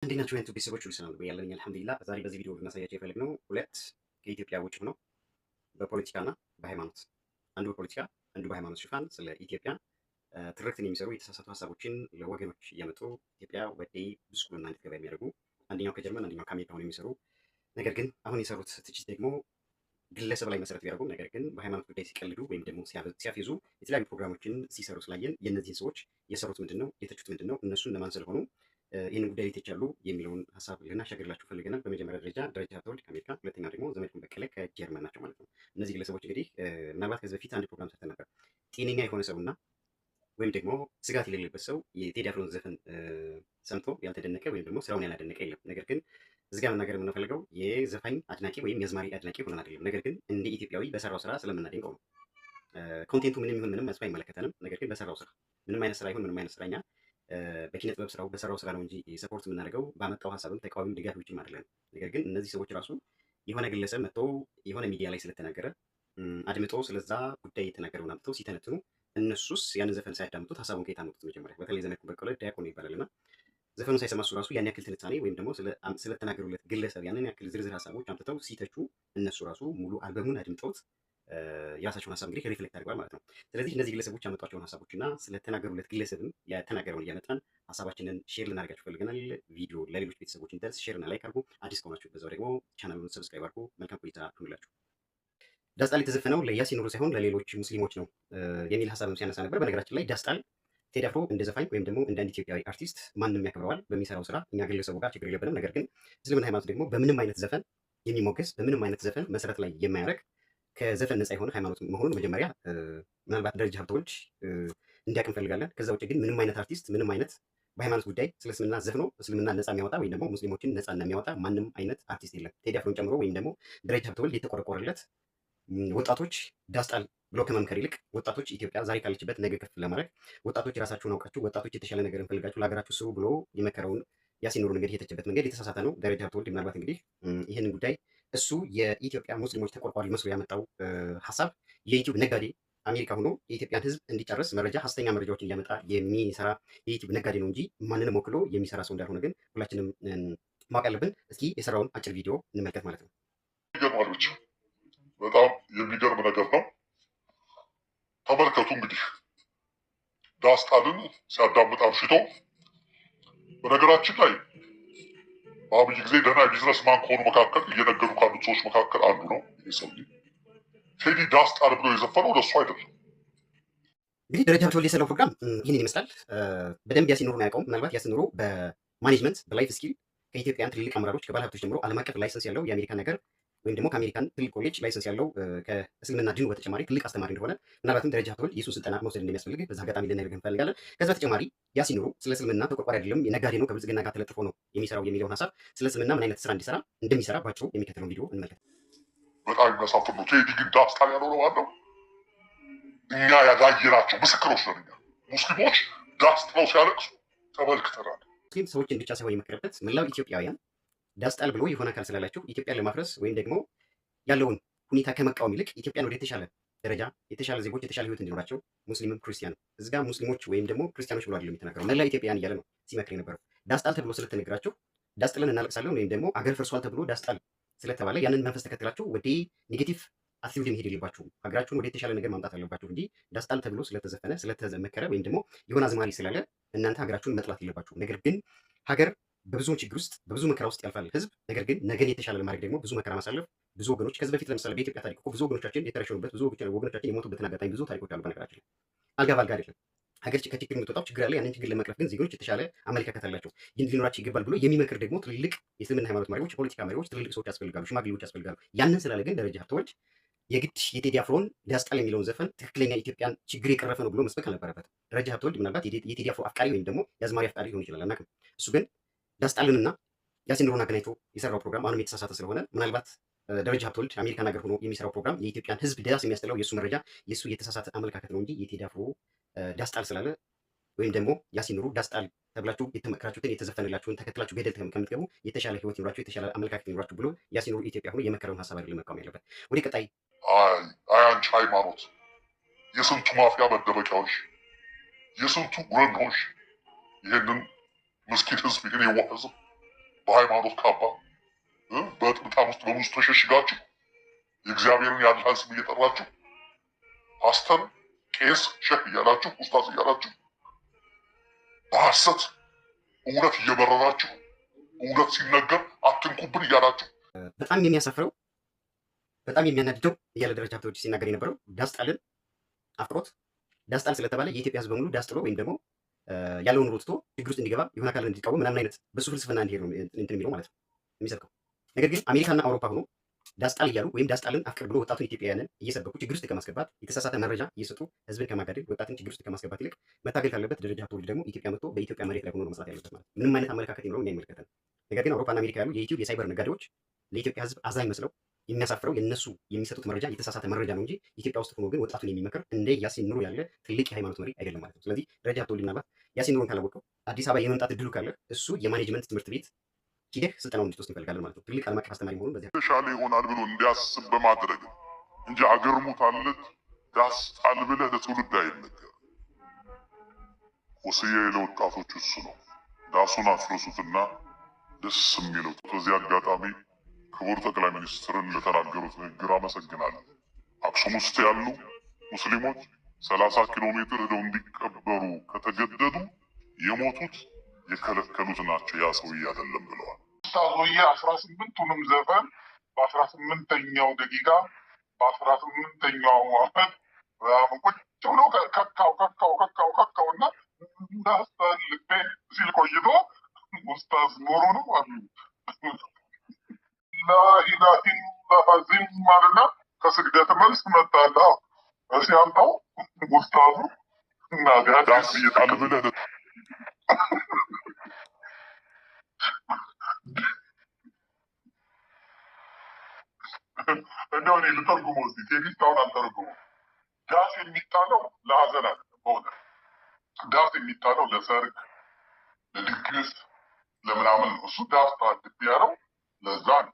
እንዴት ናችሁ የዩቲዩብ ቤተሰቦች? ሁሉ ሰላም ያለኝ አልሐምዱሊላህ። ዛሬ በዚህ ቪዲዮ ልናሳያቸው የፈለግነው ሁለት ከኢትዮጵያ ውጭ ሆነው በፖለቲካና በሃይማኖት አንዱ በፖለቲካ አንዱ በሃይማኖት ሽፋን ስለ ኢትዮጵያ ትርክትን የሚሰሩ የተሳሳቱ ሀሳቦችን ለወገኖች እያመጡ ኢትዮጵያ ወደ ብስቁልና እንድትገባ የሚያደርጉ አንደኛው ከጀርመን አንደኛው ከአሜሪካ ሆነው የሚሰሩ ነገር ግን አሁን የሰሩት ትችት ደግሞ ግለሰብ ላይ መሰረት ቢያደርጉም ነገር ግን በሃይማኖት ጉዳይ ሲቀልዱ ወይም ደግሞ ሲያፌዙ የተለያዩ ፕሮግራሞችን ሲሰሩ ስላየን የእነዚህን ሰዎች የሰሩት ምንድን ነው፣ የተቹት ምንድን ነው፣ እነሱ እነማን ስለሆኑ ይህን ጉዳይ ይተቻሉ የሚለውን ሀሳብ ልናሻገርላችሁ ፈልገናል። በመጀመሪያ ደረጃ ደረጃ ሀብተወልድ ከአሜሪካ፣ ሁለተኛው ደግሞ ዘመድኩን በቀለ ከጀርመን ናቸው ማለት ነው። እነዚህ ግለሰቦች እንግዲህ ምናልባት ከዚህ በፊት አንድ ፕሮግራም ሰርተን ነበር። ጤነኛ የሆነ ሰውና ወይም ደግሞ ስጋት የሌለበት ሰው የቴዲ አፍሮን ዘፈን ሰምቶ ያልተደነቀ ወይም ደግሞ ስራውን ያላደነቀ የለም። ነገር ግን እዚህ ጋር መናገር የምንፈልገው የዘፋኝ አድናቂ ወይም የአዝማሪ አድናቂ ሆነን አይደለም። ነገር ግን እንደ ኢትዮጵያዊ በሰራው ስራ ስለምናደንቀው ነው። ኮንቴንቱ ምንም ይሁን ምንም እሱ አይመለከተንም። ነገር ግን በሰራው ስራ ምንም አይነት ስራ ይሁን ምንም አይነት ስራኛ በኪነ ጥበብ ስራው በሰራው ስራ ነው እንጂ ሰፖርት የምናደርገው ባመጣው ሀሳብም ተቃዋሚም ደጋፊዎችም አይደለም። ነገር ግን እነዚህ ሰዎች ራሱ የሆነ ግለሰብ መጥቶ የሆነ ሚዲያ ላይ ስለተናገረ አድምጦ ስለዛ ጉዳይ የተናገረውን አምጥተው ሲተነትኑ እነሱስ ያንን ዘፈን ሳያዳምጡት ሀሳቡን ከየት አመጡት? መጀመሪያ በተለይ ዘመድኩን በቀለ ዲያቆን ይባላል እና ዘፈኑን ሳይሰማ እሱ ራሱ ያን ያክል ትንታኔ ወይም ደግሞ ስለተናገሩለት ግለሰብ ያንን ያክል ዝርዝር ሀሳቦች አምጥተው ሲተቹ እነሱ ራሱ ሙሉ አልበሙን አድምጠውት የራሳቸውን ሀሳብ እንግዲህ ሪፍሌክት አድርገዋል ማለት ነው። ስለዚህ እነዚህ ግለሰቦች ያመጧቸውን ሀሳቦች እና ስለተናገሩለት ግለሰብም የተናገረውን እያመጣን ሀሳባችንን ሼር ልናደርጋችሁ ፈልገናል። ቪዲዮ ለሌሎች ቤተሰቦች እንዲደርስ ሼር እና ላይክ አድርጉ። አዲስ ከሆናችሁ በዛው ደግሞ ቻናሉን ሰብስክራይብ አድርጉ። መልካም ቆይታ ይሁንላችሁ። ዳስጣል የተዘፈነው ለያሲን ኑሩ ሳይሆን ለሌሎች ሙስሊሞች ነው የሚል ሀሳብም ሲያነሳ ነበር። በነገራችን ላይ ዳስጣል ቴዲ አፍሮ እንደ ዘፋኝ ወይም ደግሞ እንደ አንድ ኢትዮጵያዊ አርቲስት ማንም ያከብረዋል በሚሰራው ስራ። እኛ ግለሰቡ ጋር ችግር የለብንም። ነገር ግን እስልምና ሃይማኖት ደግሞ በምንም አይነት ዘፈን የሚሞገስ በምንም አይነት ዘፈን መሰረት ላይ የማያደርግ ከዘፈን ነፃ የሆነ ሃይማኖት መሆኑን መጀመሪያ ምናልባት ደረጃ ሀብተወልድ እንዲያውቅ እንፈልጋለን። ከዛ ውጭ ግን ምንም አይነት አርቲስት ምንም አይነት በሃይማኖት ጉዳይ ስለ እስልምና ዘፍኖ እስልምና ነፃ የሚያወጣ ወይም ደግሞ ሙስሊሞችን ነፃ የሚያወጣ ማንም አይነት አርቲስት የለም። ቴዲ አፍሮን ጨምሮ ወይም ደግሞ ደረጃ ሀብተወልድ የተቆረቆረለት ወጣቶች ዳስጣል ብሎ ከመምከር ይልቅ ወጣቶች ኢትዮጵያ ዛሬ ካለችበት ነገ ከፍ ለማድረግ ወጣቶች የራሳችሁን አውቃችሁ ወጣቶች የተሻለ ነገር እንፈልጋችሁ ለሀገራችሁ ስሩ ብሎ የመከረውን ያሲን ኑሩን እንግዲህ የተቸበት መንገድ የተሳሳተ ነው። ደረጃ ሀብተወልድ ምናልባት እንግዲህ ይህንን ጉዳይ እሱ የኢትዮጵያ ሙስሊሞች ተቆርቋሪ መስሎ ያመጣው ሀሳብ የዩቲዩብ ነጋዴ አሜሪካ ሆኖ የኢትዮጵያን ሕዝብ እንዲጨርስ መረጃ ሀሰተኛ መረጃዎችን እያመጣ የሚሰራ የዩቲዩብ ነጋዴ ነው እንጂ ማንንም ወክሎ የሚሰራ ሰው እንዳልሆነ ግን ሁላችንም ማወቅ ያለብን። እስኪ የሰራውን አጭር ቪዲዮ እንመልከት ማለት ነው። ይገርማለች። በጣም የሚገርም ነገር ነው። ተመልከቱ እንግዲህ ዳስጣልን ሲያዳምጥ አምሽቶ። በነገራችን ላይ በአብይ ጊዜ ደህና የቢዝነስ ማን ከሆኑ መካከል እየነገዱ ካሉት ሰዎች መካከል አንዱ ነው ይህ ሰውዬ። ቴዲ ዳስጣል ብሎ የዘፈነው ለእሱ አይደለም። እንግዲህ ደረጃ ሀብተወልድ የሰራው ፕሮግራም ይህንን ይመስላል። በደንብ ያሲን ኑሩን አያውቀውም። ምናልባት ያሲን ኑሩ በማኔጅመንት በላይፍ ስኪል ከኢትዮጵያን ትልልቅ አመራሮች ከባለ ሀብቶች ጀምሮ ዓለም አቀፍ ላይሰንስ ያለው የአሜሪካን ነገር ወይም ደግሞ ከአሜሪካን ትልቅ ኮሌጅ ላይሰንስ ያለው ከእስልምና ድኑ በተጨማሪ ትልቅ አስተማሪ እንደሆነ ምናልባትም ደረጃ ሀብተወልድ የእሱን ስልጠና መውሰድ እንደሚያስፈልግ በዛ አጋጣሚ ልንነግርህ እንፈልጋለን። ከዛ በተጨማሪ ያሲን ኑሩ ስለ እስልምና ተቆርቋሪ አይደለም፣ ነጋዴ ነው፣ ከብልጽግና ጋር ተለጥፎ ነው የሚሰራው የሚለውን ሀሳብ ስለ እስልምና ምን አይነት ስራ እንደሚሰራ ባጭሩ የሚከተለውን ቪዲዮ እንመልከት። በጣም የሚያሳፍር ነው። ቴዲ ግን ዳስጣል ያለው ነው አለው። እኛ ያላየናቸው ምስክሮች ነን። እኛ ሙስሊሞች ዳስጥለው ሲያለቅሱ ተመልክተናል። ሙስሊም ሰዎችን ብቻ ሳይሆን የመከረበት መላው ኢትዮጵያውያን ዳስጣል ብሎ የሆነ አካል ስላላችሁ ኢትዮጵያን ለማፍረስ ወይም ደግሞ ያለውን ሁኔታ ከመቃወም ይልቅ ኢትዮጵያን ወደ የተሻለ ደረጃ የተሻለ ዜጎች የተሻለ ህይወት እንዲኖራቸው ሙስሊምም ክርስቲያንም እዚህ ጋር ሙስሊሞች ወይም ደግሞ ክርስቲያኖች ብሎ አይደለም የተናገረው፣ መላ ኢትዮጵያውያን እያለ ነው ሲመክር የነበረው። ዳስጣል ተብሎ ስለተነገራችሁ ዳስጥልን እናለቅሳለን ወይም ደግሞ አገር ፈርሷል ተብሎ ዳስጣል ስለተባለ ያንን መንፈስ ተከትላችሁ ወደ ኔጌቲቭ አቲቲዩድ መሄድ የለባችሁም። ሀገራችሁን ወደ የተሻለ ነገር ማምጣት አለባችሁ እንጂ ዳስጣል ተብሎ ስለተዘፈነ ስለተመከረ ወይም ደግሞ የሆነ አዝማሪ ስላለ እናንተ ሀገራችሁን መጥላት የለባችሁም። ነገር ግን ሀገር በብዙ ችግር ውስጥ በብዙ መከራ ውስጥ ያልፋል ህዝብ። ነገር ግን ነገን የተሻለ ለማድረግ ደግሞ ብዙ መከራ ማሳለፍ ብዙ ወገኖች ከዚህ በፊት ለምሳሌ በኢትዮጵያ ታሪክ እኮ ብዙ ወገኖቻችን የተረሸኑበት ብዙ ወገኖቻችን የሞቱበትን አጋጣሚ ብዙ ታሪኮች አሉ። በነገራችን አልጋ ባልጋ አይደለም። ሀገር ከችግር የምትወጣው ችግር አለ። ያንን ችግር ለመቅረፍ ግን ዜጎች የተሻለ አመለካከት አላቸው። ይህን ሊኖራቸው ይገባል ብሎ የሚመክር ደግሞ ትልልቅ የእስልምና ሃይማኖት መሪዎች፣ የፖለቲካ መሪዎች፣ ትልልቅ ሰዎች ያስፈልጋሉ፣ ሽማግሌዎች ያስፈልጋሉ። ያንን ስላለ ግን ደረጃ ሀብተወልድ የግድ የቴዲ አፍሮን ዳስጣል የሚለውን ዘፈን ትክክለኛ ኢትዮጵያን ችግር የቀረፈ ነው ብሎ መስበክ አልነበረበትም። ደረጃ ሀብተወልድ ምናልባት የቴዲ አፍሮ አፍቃሪ ወይም ደግሞ የአዝማሪ አፍቃሪ ሊሆን ይችላል፣ አናውቅም። እሱ ግን ዳስጣልንና ያሲን ኑሩን አገናኝቶ የሰራው ፕሮግራም አሁንም የተሳሳተ ስለሆነ ምናልባት ደረጃ ሀብተወልድ አሜሪካን ሀገር ሆኖ የሚሰራው ፕሮግራም የኢትዮጵያን ሕዝብ ዳስ የሚያስጠላው የእሱ መረጃ የእሱ የተሳሳተ አመለካከት ነው እንጂ የቴዲ አፍሮ ዳስጣል ስላለ ወይም ደግሞ ያሲን ኑሩ ዳስጣል ተብላችሁ የተመከራችሁትን የተዘፈነላችሁን ተከትላችሁ ገደል ከምትገቡ የተሻለ ህይወት ይኖራችሁ የተሻለ አመለካከት ይኖራችሁ ብሎ ያሲን ኑሩ ኢትዮጵያ ሆኖ የመከረውን ሀሳብ አይደለም መቃወም ያለበት። ወደ ቀጣይ አንቺ ሃይማኖት የስንቱ ማፊያ መደበቂያዎች፣ የስንቱ ጉረንዶች ይህንን ምስኪን ህዝብ ይህን የዋህ ህዝብ በሃይማኖት ካባ በጥምጣም ውስጥ በሙዝ ተሸሽጋችሁ የእግዚአብሔርን ያድሃን ስም እየጠራችሁ ፓስተር፣ ቄስ፣ ሼህ እያላችሁ ኡስታዝ እያላችሁ በሐሰት እውነት እየበረራችሁ እውነት ሲነገር አትንኩብን እያላችሁ በጣም የሚያሳፍረው በጣም የሚያናድደው እያለ ደረጃ ሀብተወልድ ሲናገር የነበረው ዳስጣልን አፍቅሮት ዳስጣል ስለተባለ የኢትዮጵያ ሕዝብ በሙሉ ዳስጥሎ ወይም ደግሞ ያለውን ኑሮ ትቶ ችግር ውስጥ እንዲገባ የሆነ አካል እንዲቃወም ምናምን አይነት በሱ ፍልስፍና እንዲሄድ ነው እንትን የሚለው ማለት ነው የሚሰብከው። ነገር ግን አሜሪካና አውሮፓ ሆኖ ዳስጣል እያሉ ወይም ዳስጣልን አፍቅር ብሎ ወጣቱን ኢትዮጵያውያንን እየሰበኩ ችግር ውስጥ ከማስገባት የተሳሳተ መረጃ እየሰጡ ህዝብን ከማጋደል ወጣትን ችግር ውስጥ ከማስገባት ይልቅ መታገል ካለበት ደረጃ ሀብተወልድ ደግሞ ኢትዮጵያ መጥቶ በኢትዮጵያ መሬት ላይ ሆኖ ነው መስራት ያለበት ማለት ነው። ምንም አይነት አመለካከት ይኖረው እኛ አይመለከተን። ነገር ግን አውሮፓና አሜሪካ ያሉ የዩቲዩብ የሳይበር ነጋዴዎች ለኢትዮጵያ ህዝብ አዛኝ መስለው የሚያሳፍረው የነሱ የሚሰጡት መረጃ የተሳሳተ መረጃ ነው እንጂ ኢትዮጵያ ውስጥ ሆኖ ግን ወጣቱን የሚመክር እንደ ያሲን ኑሩ ያለ ትልቅ የሃይማኖት መሪ አይደለም ማለት ነው። ስለዚህ ደረጃ ሀብተወልድ ምናልባት ያሲን ኑሩን ካላወቀው አዲስ አበባ የመምጣት እድሉ ካለ እሱ የማኔጅመንት ትምህርት ቤት ሂደህ ስልጠናውን እንድትወስድ እንፈልጋለን ማለት ነው። ትልቅ ዓለም አቀፍ አስተማሪ መሆኑን በዚህ የተሻለ ይሆናል ብሎ እንዲያስብ በማድረግ እንጂ አገር ሙታለት ዳስጣል ብለህ ለትውልድ አይነገር። ወስዬ ለወጣቶች እሱ ነው። ዳሱን አፍርሱትና ደስ የሚለው። በዚህ አጋጣሚ ክቡር ጠቅላይ ሚኒስትርን ለተናገሩት ንግግር አመሰግናለሁ። አክሱም ውስጥ ያሉ ሙስሊሞች 30 ኪሎ ሜትር ሄደው እንዲቀበሩ ከተገደዱ የሞቱት የከለከሉት ናቸው፣ ያ ሰውዬ አይደለም ብለዋል። ኡስታዞዬ 18ቱንም ዘፈን በ18ኛው ደቂቃ በ18ኛው ዓመት ቁጭ ብሎ ከካውና እንዳስጠልቤ ሲል ቆይቶ ኡስታዝ ኑሩ ነው አሉ ላኢላሃ ኢላላህ ማለትና ከስግደት መልስ መጣላ ሲያምጣው ኡስታዙ እና ዳስ ይጣል ብለህ እንደው እኔ ልተርጉመው እስኪ ቴክስታውን አልተረጉመው። ዳስ የሚጣለው ለሀዘን አለ በሆነ ዳስ የሚጣለው ለሰርግ፣ ለድግስ፣ ለምናምን እሱ ዳስ ታድብ ያለው ለዛ ነው።